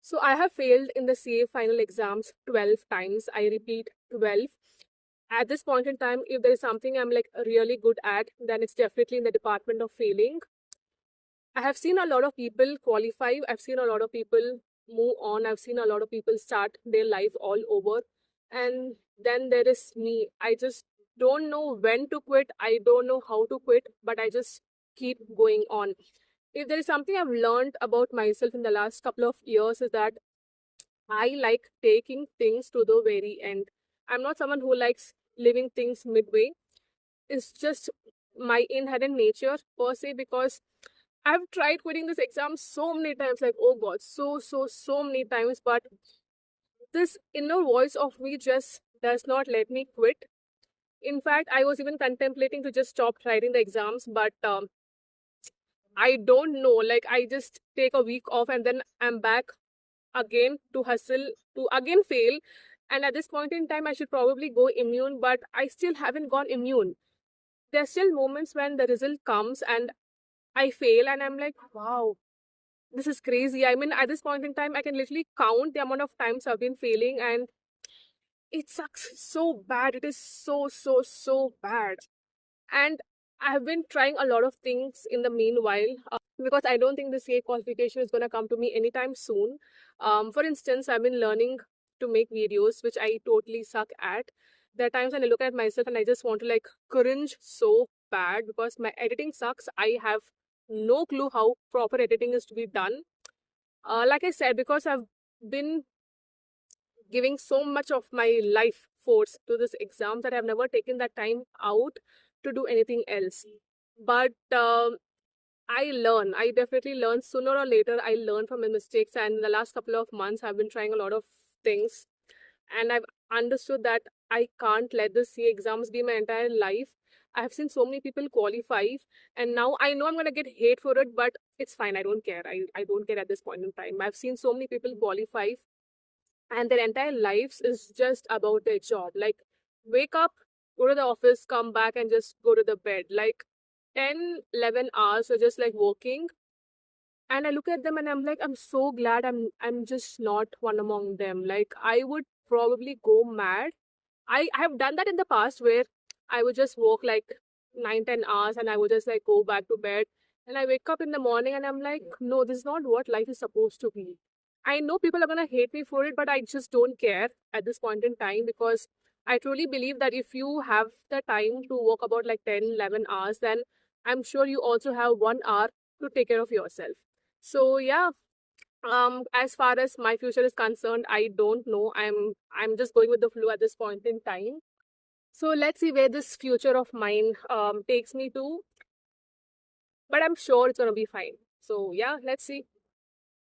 So I have failed in the CA final exams 12 times. I repeat, 12. At this point in time, if there is something I'm like really good at, then it's definitely in the department of failing. I have seen a lot of people qualify. I've seen a lot of people move on. I've seen a lot of people start their life all over. And then there is me. I just don't know when to quit. I don't know how to quit, but I just keep going on. If there is something I've learned about myself in the last couple of years, is that I like taking things to the very end. I'm not someone who likes leaving things midway. It's just my inherent nature per se, because I've tried quitting this exam so many times, like, oh God, so many times, but this inner voice of me just does not let me quit. In fact, I was even contemplating to just stop writing the exams, but I don't know, like, I just take a week off and then I'm back again to hustle, to again fail. And at this point in time, I should probably go immune, but I still haven't gone immune. There are still moments when the result comes and I fail, and I'm like, wow, this is crazy. I mean, at this point in time, I can literally count the amount of times I've been failing, and it sucks so bad. It is so bad. And I've been trying a lot of things in the meanwhile, because I don't think the CA qualification is going to come to me anytime soon. For instance, I've been learning to make videos, which I totally suck at. There are times when I look at myself and I just want to like cringe so bad because my editing sucks. I have no clue how proper editing is to be done. Like I said, because I've been giving so much of my life force to this exam that I've never taken that time out to do anything else. But I learn. I definitely learn. Sooner or later, I learn from my mistakes. And in the last couple of months, I've been trying a lot of things. And I've understood that I can't let the CA exams be my entire life. I've seen so many people qualify. And now I know I'm going to get hate for it, but it's fine. I don't care. I don't care at this point in time. I've seen so many people qualify and their entire lives is just about their job. Like, wake up, go to the office, come back, and just go to the bed. Like, 10, 11 hours are just like working. And I look at them and I'm like, I'm so glad I'm just not one among them. Like, I would probably go mad. I have done that in the past where I would just work like 9, 10 hours and I would just like go back to bed. And I wake up in the morning and I'm like, no, this is not what life is supposed to be. I know people are going to hate me for it, but I just don't care at this point in time, because I truly believe that if you have the time to work about like 10, 11 hours, then I'm sure you also have 1 hour to take care of yourself. So yeah, as far as my future is concerned, I don't know. I'm just going with the flow at this point in time. So let's see where this future of mine takes me to, but I'm sure it's going to be fine. So yeah, let's see.